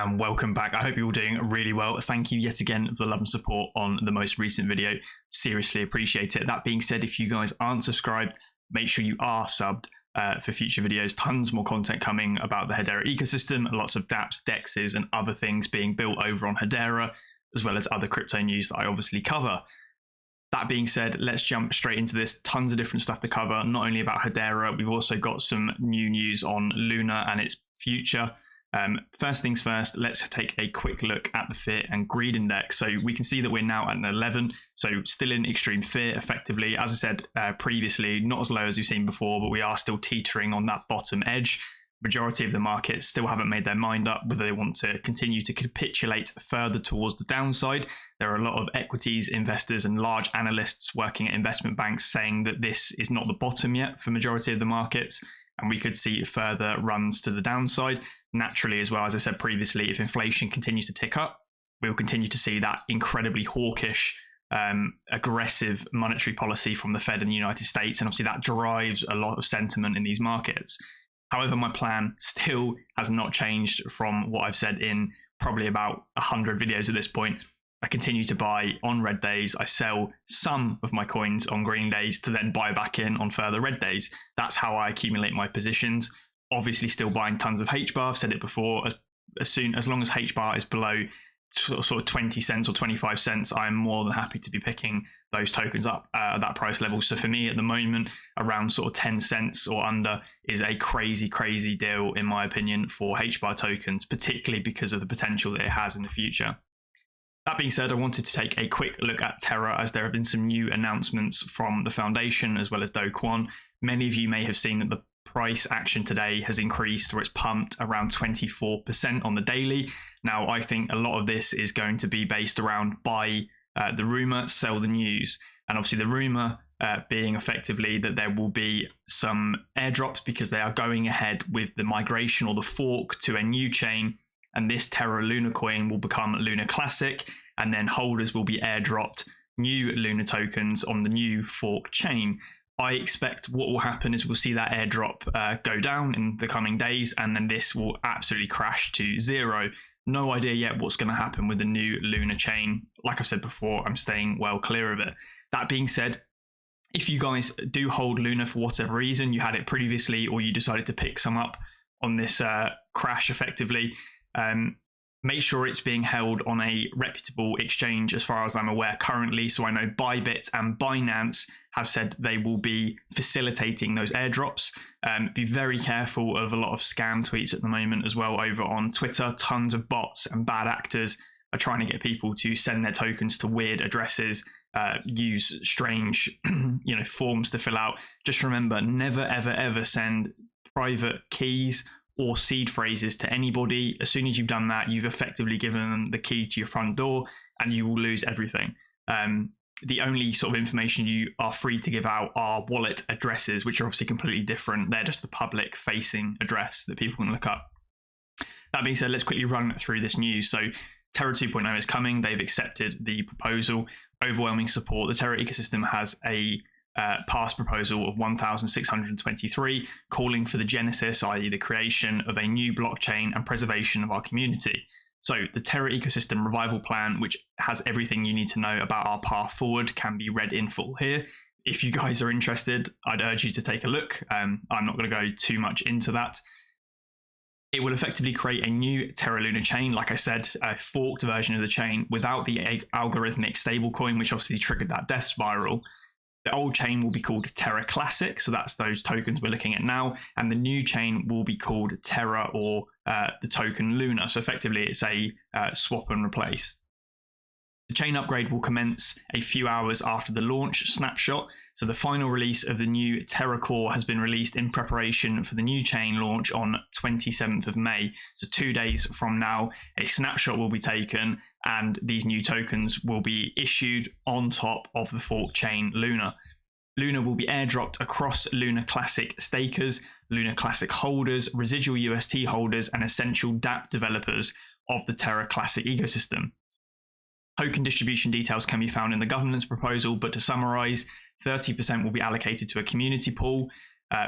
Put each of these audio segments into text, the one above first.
and welcome back. I hope you're all doing really well. Thank you yet again for the love and support on the most recent video. Seriously appreciate it. That being said, if you guys aren't subscribed, make sure you are subbed for future videos. Tons more content coming about the Hedera ecosystem, lots of dApps, DEXs and other things being built over on Hedera, as well as other crypto news that I obviously cover. That being said, let's jump straight into this. Tons of different stuff to cover, not only about Hedera, we've also got some new news on Luna and its future. First things first, let's take a quick look at the fear and greed index. So we can see that we're now at an 11, so still in extreme fear effectively. As I said previously, not as low as we've seen before, but we are still teetering on that bottom edge. Majority of the markets still haven't made their mind up whether they want to continue to capitulate further towards the downside. There are a lot of equities, investors and large analysts working at investment banks saying that this is not the bottom yet for majority of the markets, and we could see further runs to the downside. Naturally, as well, as I said previously, if inflation continues to tick up, we'll continue to see that incredibly hawkish, aggressive monetary policy from the Fed in the United States. And obviously that drives a lot of sentiment in these markets. However, my plan still has not changed from what I've said in probably about 100 videos at this point. I continue to buy on red days. I sell some of my coins on green days to then buy back in on further red days. That's how I accumulate my positions. Obviously still buying tons of HBAR. I've said it before, as long as HBAR is below sort of 20 cents or 25 cents, I'm more than happy to be picking those tokens up at that price level. So for me at the moment, around sort of 10 cents or under is a crazy deal in my opinion for HBAR tokens, particularly because of the potential that it has in the future. That being said, I wanted to take a quick look at Terra, as there have been some new announcements from the foundation as well as 𝗟𝗘𝗙𝗏. Many of you may have seen that the price action today has increased, or it's pumped around 24% on the daily. Now, I think a lot of this is going to be based around buy the rumor, sell the news. And obviously the rumor being effectively that there will be some airdrops because they are going ahead with the migration or the fork to a new chain. And this Terra Luna coin will become Luna Classic, and then holders will be airdropped new Luna tokens on the new fork chain. I expect what will happen is we'll see that airdrop go down in the coming days, and then this will absolutely crash to zero. No idea yet what's going to happen with the new Luna chain. Like I've said before, I'm staying well clear of it. That being said, if you guys do hold Luna for whatever reason, you had it previously, or you decided to pick some up on this crash effectively, make sure it's being held on a reputable exchange as far as I'm aware currently. So I know Bybit and Binance have said they will be facilitating those airdrops. Be very careful of a lot of scam tweets at the moment as well over on Twitter. Tons of bots and bad actors are trying to get people to send their tokens to weird addresses, use strange forms to fill out. Just remember, never ever send private keys or seed phrases to anybody. As soon as you've done that, you've effectively given them the key to your front door and you will lose everything. The only sort of information you are free to give out are wallet addresses, which are obviously completely different. They're just the public facing address that people can look up. That being said, let's quickly run through this news. So Terra 2.0 is coming. They've accepted the proposal. Overwhelming support. The Terra ecosystem has a past proposal of 1,623, calling for the genesis, i.e. the creation of a new blockchain and preservation of our community. So the Terra ecosystem revival plan, which has everything you need to know about our path forward, can be read in full here. If you guys are interested, I'd urge you to take a look. I'm not going to go too much into that. It will effectively create a new Terra Luna chain, like I said, a forked version of the chain without the algorithmic stablecoin, which obviously triggered that death spiral. The old chain will be called Terra Classic, so that's those tokens we're looking at now, and the new chain will be called Terra, or the token Luna. So effectively it's a swap and replace. The chain upgrade will commence a few hours after the launch snapshot. So the final release of the new Terra core has been released in preparation for the new chain launch on 27th of May. So 2 days from now, a snapshot will be taken and these new tokens will be issued on top of the fork chain Luna. Luna will be airdropped across Luna Classic stakers, Luna Classic holders, residual UST holders, and essential dApp developers of the Terra Classic ecosystem. Token distribution details can be found in the governance proposal, but to summarize, 30% will be allocated to a community pool.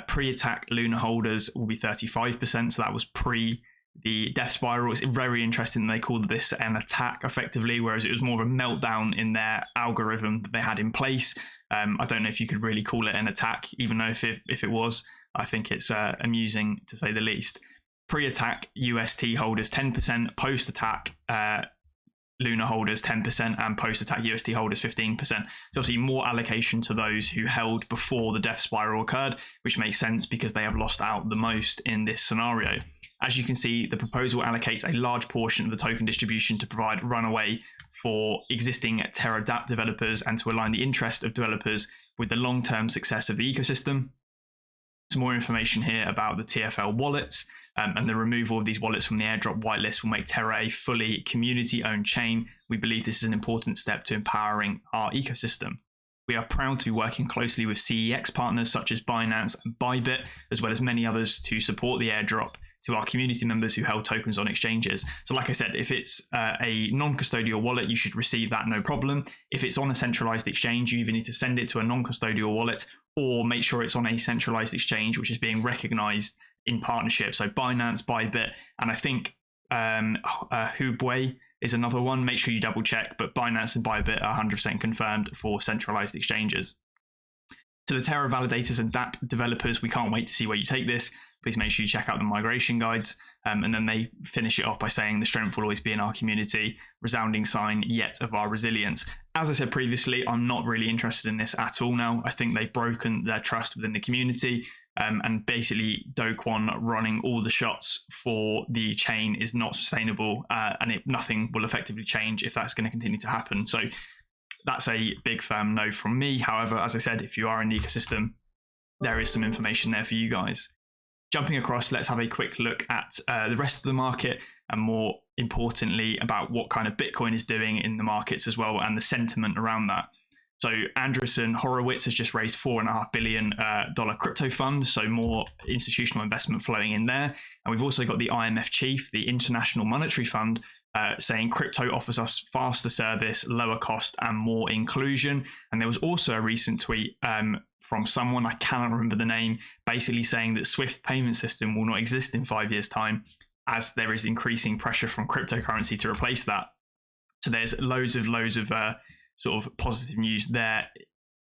Pre-attack Luna holders will be 35%, so that was pre the death spiral. It's very interesting. They called this an attack effectively, whereas it was more of a meltdown in their algorithm that they had in place. I don't know if you could really call it an attack, even though if it was, I think it's amusing to say the least. Pre-attack, UST holders 10%, post-attack, Luna holders 10%, and post-attack UST holders 15%. So obviously more allocation to those who held before the death spiral occurred, which makes sense because they have lost out the most in this scenario. As you can see, the proposal allocates a large portion of the token distribution to provide runaway for existing Terra dApp developers and to align the interest of developers with the long-term success of the ecosystem. Some more information here about the TFL wallets, and the removal of these wallets from the airdrop whitelist will make Terra a fully community-owned chain. We believe this is an important step to empowering our ecosystem. We are proud to be working closely with CEX partners such as Binance and Bybit, as well as many others, to support the airdrop to our community members who held tokens on exchanges. So like I said, if it's a non-custodial wallet, you should receive that no problem. If it's on a centralized exchange, you either need to send it to a non-custodial wallet or make sure it's on a centralized exchange, which is being recognized in partnership. So Binance, Bybit, and I think Hbar is another one. Make sure you double check, but Binance and Bybit are 100% confirmed for centralized exchanges. To the Terra validators and dApp developers, we can't wait to see where you take this. Please make sure you check out the migration guides. And then they finish it off by saying the strength will always be in our community, resounding sign yet of our resilience. As I said previously, I'm not really interested in this at all now. I think they've broken their trust within the community. And basically 𝗥𝗘𝗙𝗘𝗥𝗥𝗔𝗟𝗦 running all the shots for the chain is not sustainable, and nothing will effectively change if that's going to continue to happen. So that's a big firm no from me. However, as I said, if you are in the ecosystem, there is some information there for you guys. Jumping across, let's have a quick look at the rest of the market, and more importantly about what kind of Bitcoin is doing in the markets as well, and the sentiment around that. So Andreessen Horowitz has just raised $4.5 billion crypto fund, so more institutional investment flowing in there. And we've also got the IMF chief, the International Monetary Fund, saying crypto offers us faster service, lower cost, and more inclusion. And there was also a recent tweet from someone, I cannot remember the name, basically saying that Swift payment system will not exist in 5 years' time, as there is increasing pressure from cryptocurrency to replace that. So there's loads of sort of positive news there,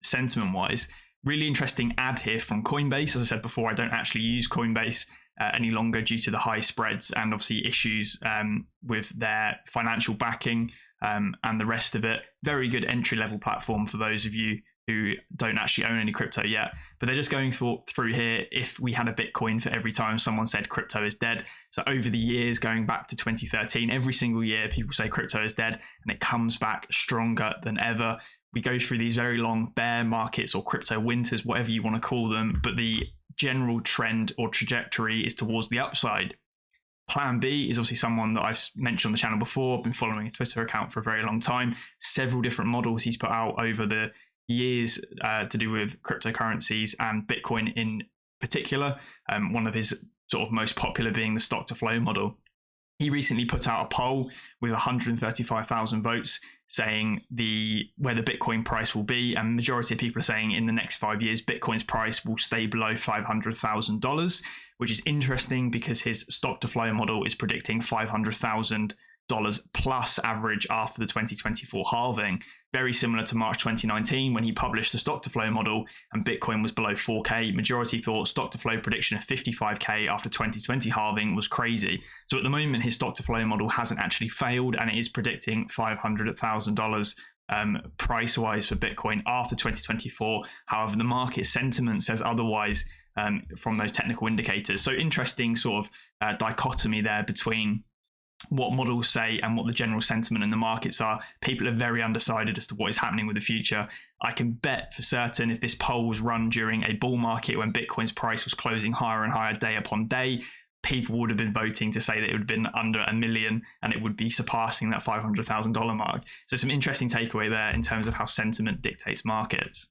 sentiment-wise. Really interesting ad here from Coinbase. As I said before, I don't actually use Coinbase any longer due to the high spreads and obviously issues with their financial backing and the rest of it. Very good entry-level platform for those of you who don't actually own any crypto yet. But they're just going through here, if we had a Bitcoin for every time someone said crypto is dead. So over the years, going back to 2013, every single year people say crypto is dead, and it comes back stronger than ever. We go through these very long bear markets or crypto winters, whatever you want to call them, but the general trend or trajectory is towards the upside. Plan B is obviously someone that I've mentioned on the channel before. I've been following his Twitter account for a very long time. Several different models he's put out over the years to do with cryptocurrencies and Bitcoin in particular. One of his sort of most popular being the stock to flow model. He recently put out a poll with 135,000 votes saying where the Bitcoin price will be, and the majority of people are saying in the next 5 years Bitcoin's price will stay below $500,000, which is interesting because his stock to flow model is predicting $500,000 plus average after the 2024 halving. Very similar to March 2019 when he published the stock to flow model and Bitcoin was below 4K. Majority thought stock to flow prediction of 55K after 2020 halving was crazy. So at the moment his stock to flow model hasn't actually failed, and it is predicting $500,000 price wise for Bitcoin after 2024. However, the market sentiment says otherwise from those technical indicators. So interesting sort of dichotomy there between what models say and what the general sentiment in the markets are. People are very undecided as to what is happening with the future. I can bet for certain if this poll was run during a bull market when Bitcoin's price was closing higher and higher day upon day, people would have been voting to say that it would have been under $1 million and it would be surpassing that $500,000 mark. So some interesting takeaway there in terms of how sentiment dictates markets.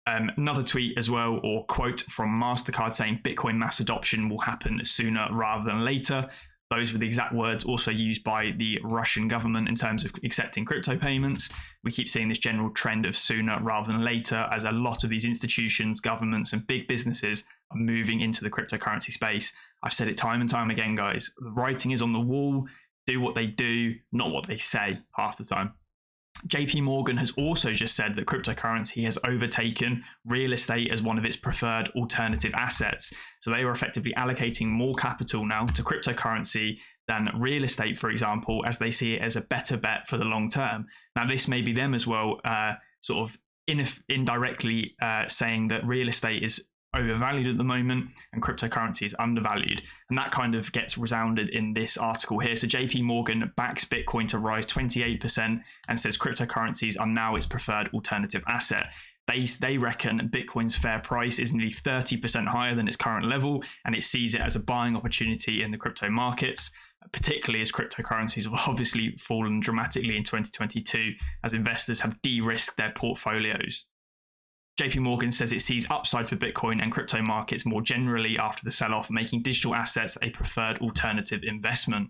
Another tweet as well, or quote from MasterCard, saying Bitcoin mass adoption will happen sooner rather than later. Those were the exact words also used by the Russian government in terms of accepting crypto payments. We keep seeing this general trend of sooner rather than later, as a lot of these institutions, governments, and big businesses are moving into the cryptocurrency space. I've said it time and time again, guys. The writing is on the wall. Do what they do, not what they say half the time. JP Morgan has also just said that cryptocurrency has overtaken real estate as one of its preferred alternative assets. So they are effectively allocating more capital now to cryptocurrency than real estate, for example, as they see it as a better bet for the long term. Now, this may be them as well, sort of indirectly saying that real estate is overvalued at the moment and cryptocurrency is undervalued, and that kind of gets resounded in this article here. So JP Morgan backs Bitcoin to rise 28% and says cryptocurrencies are now its preferred alternative asset. They reckon Bitcoin's fair price is nearly 30% higher than its current level, and it sees it as a buying opportunity in the crypto markets, particularly as cryptocurrencies have obviously fallen dramatically in 2022 as investors have de-risked their portfolios. JP Morgan says it sees upside for Bitcoin and crypto markets more generally after the sell-off, making digital assets a preferred alternative investment.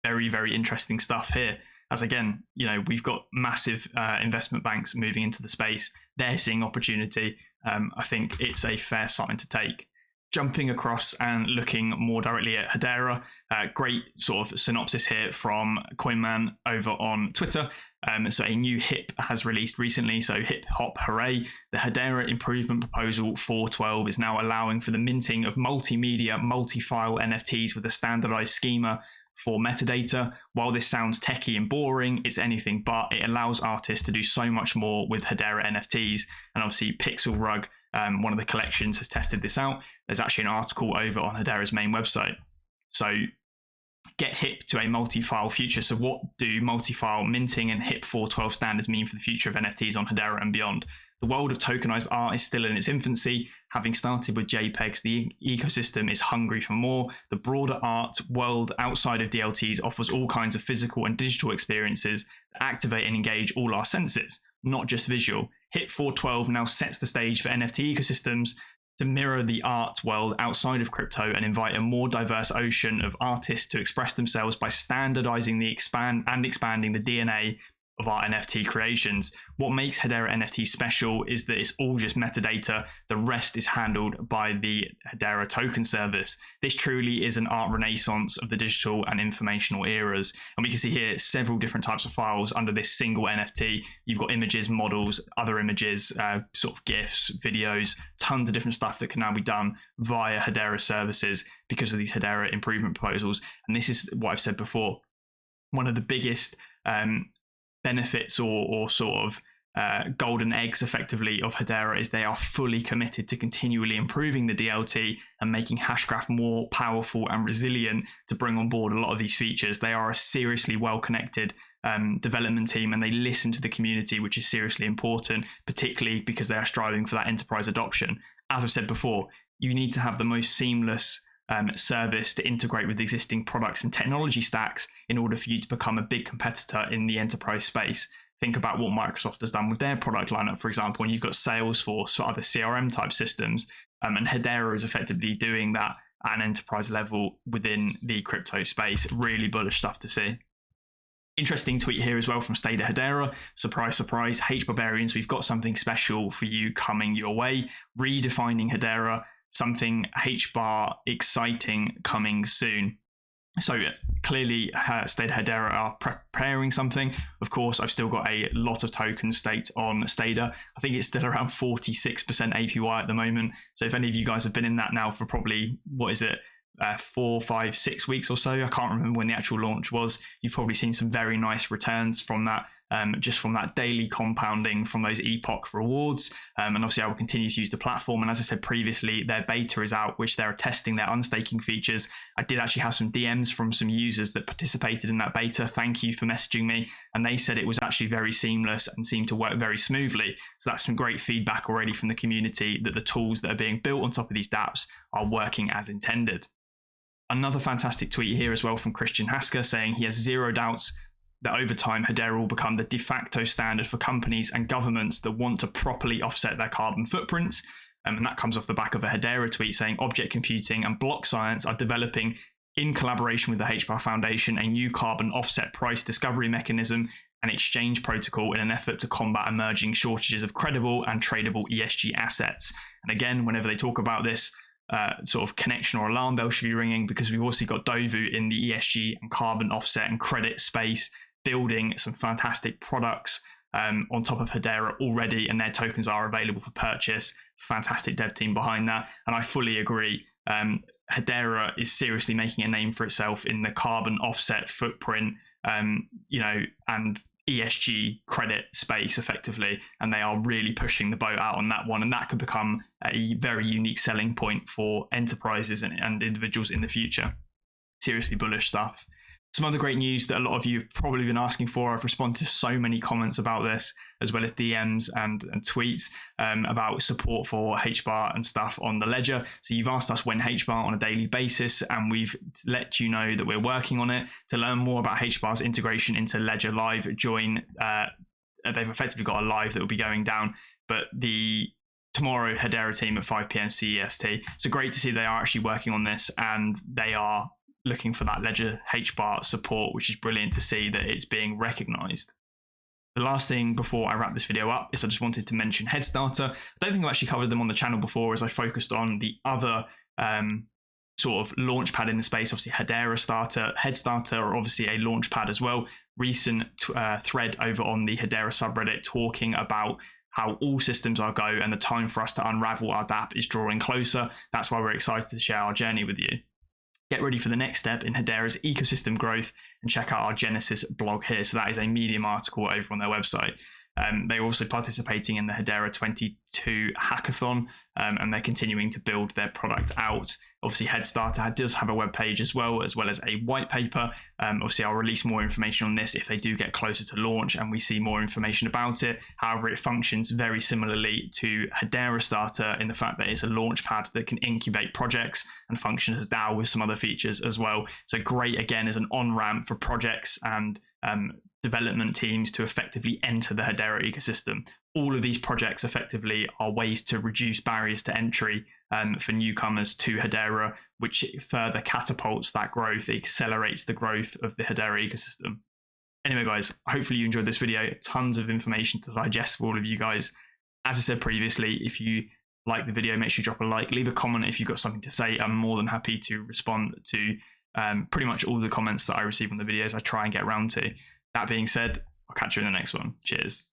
Very, very interesting stuff here. As again, we've got massive investment banks moving into the space. They're seeing opportunity. I think it's a fair sign to take. Jumping across and looking more directly at Hedera, great sort of synopsis here from 𝗟𝗙𝗡𝗦 over on Twitter. So a new HIP has released recently. So hip hop hooray. The Hedera Improvement Proposal 4.12 is now allowing for the minting of multimedia, multi-file NFTs with a standardized schema for metadata. While this sounds techie and boring, it's anything but. It allows artists to do so much more with Hedera NFTs. And obviously Pixel Rug, one of the collections, has tested this out. There's actually an article over on Hedera's main website. So get hip to a multi-file future. So what do multi-file minting and HIP 4.12 standards mean for the future of NFTs on Hedera and beyond? The world of tokenized art is still in its infancy. Having started with JPEGs, the ecosystem is hungry for more. The broader art world outside of DLTs offers all kinds of physical and digital experiences that activate and engage all our senses, not just visual. HIP 4.12 now sets the stage for NFT ecosystems to mirror the art world outside of crypto and invite a more diverse ocean of artists to express themselves by standardizing expanding the DNA of our NFT creations. What makes Hedera NFT special is that it's all just metadata. The rest is handled by the Hedera token service. This truly is an art renaissance of the digital and informational eras. And we can see here several different types of files under this single NFT. You've got images, models, other images, sort of GIFs, videos, tons of different stuff that can now be done via Hedera services because of these Hedera improvement proposals. And this is what I've said before. One of the biggest benefits or sort of golden eggs effectively of Hedera is they are fully committed to continually improving the DLT and making Hashgraph more powerful and resilient to bring on board a lot of these features. They are a seriously well-connected development team, and they listen to the community, which is seriously important, particularly because they are striving for that enterprise adoption. As I've said before, you need to have the most seamless service to integrate with existing products and technology stacks in order for you to become a big competitor in the enterprise space. Think about what Microsoft has done with their product lineup, for example, and you've got Salesforce for other CRM type systems, and Hedera is effectively doing that at an enterprise level within the crypto space. Really bullish stuff to see. Interesting tweet here as well from Stader Hedera. Surprise, surprise, HBARXians, we've got something special for you coming your way. Redefining Hedera, something HBAR exciting coming soon. So clearly Stader Hedera are preparing something. Of course, I've still got a lot of tokens staked on Stader. I think it's still around 46% APY at the moment. So if any of you guys have been in that now for probably, 4, 5, 6 weeks or so, I can't remember when the actual launch was, you've probably seen some very nice returns from that. Just from that daily compounding from those epoch rewards. And obviously I will continue to use the platform. And as I said previously, their beta is out, which they're testing their unstaking features. I did actually have some DMs from some users that participated in that beta. Thank you for messaging me. And they said it was actually very seamless and seemed to work very smoothly. So that's some great feedback already from the community that the tools that are being built on top of these dApps are working as intended. Another fantastic tweet here as well from 𝗥𝗘𝗙𝗘𝗥𝗥𝗔𝗟𝗦 saying he has zero doubts that over time, Hedera will become the de facto standard for companies and governments that want to properly offset their carbon footprints. And that comes off the back of a Hedera tweet saying object computing and block science are developing in collaboration with the HBAR Foundation a new carbon offset price discovery mechanism and exchange protocol in an effort to combat emerging shortages of credible and tradable ESG assets. And again, whenever they talk about this, sort of connection or alarm bell should be ringing, because we've also got Dovu in the ESG and carbon offset and credit space, building some fantastic products on top of Hedera already, and their tokens are available for purchase. Fantastic dev team behind that, and I fully agree. Hedera is seriously making a name for itself in the carbon offset footprint, and ESG credit space effectively, and they are really pushing the boat out on that one, and that could become a very unique selling point for enterprises and individuals in the future. Seriously bullish stuff. Some other great news that a lot of you have probably been asking for. I've responded to so many comments about this, as well as DMs and tweets about support for HBAR and stuff on the ledger. So you've asked us when HBAR on a daily basis, and we've let you know that we're working on it. To learn more about HBAR's integration into Ledger Live, join. They've effectively got a live that will be going down, but tomorrow Hedera team at 5 p.m. CEST. So great to see they are actually working on this, and they are looking for that Ledger HBAR support, which is brilliant to see that it's being recognized. The last thing before I wrap this video up is I just wanted to mention HeadStarter. I don't think I've actually covered them on the channel before, as I focused on the other sort of launchpad in the space. Obviously Hedera Starter, HeadStarter are obviously a launchpad as well. Recent thread over on the Hedera subreddit talking about how all systems are go and the time for us to unravel our DApp is drawing closer. That's why we're excited to share our journey with you. Get ready for the next step in Hedera's ecosystem growth and check out our Genesis blog here. So that is a Medium article over on their website. They're also participating in the Hedera 22 hackathon, and they're continuing to build their product out. Obviously, HeadStarter does have a web page as well as a white paper. Obviously, I'll release more information on this if they do get closer to launch and we see more information about it. However, it functions very similarly to Hedera Starter in the fact that it's a launch pad that can incubate projects and function as a DAO with some other features as well. So great, again, as an on-ramp for projects and development teams to effectively enter the Hedera ecosystem. All of these projects effectively are ways to reduce barriers to entry for newcomers to Hedera, which further catapults that growth. It accelerates the growth of the Hedera ecosystem. Anyway, guys, hopefully you enjoyed this video. Tons of information to digest for all of you guys. As I said previously, if you like the video, make sure you drop a like, leave a comment if you've got something to say. I'm more than happy to respond to pretty much all the comments that I receive on the videos. I try and get around to. That being said, I'll catch you in the next one. Cheers.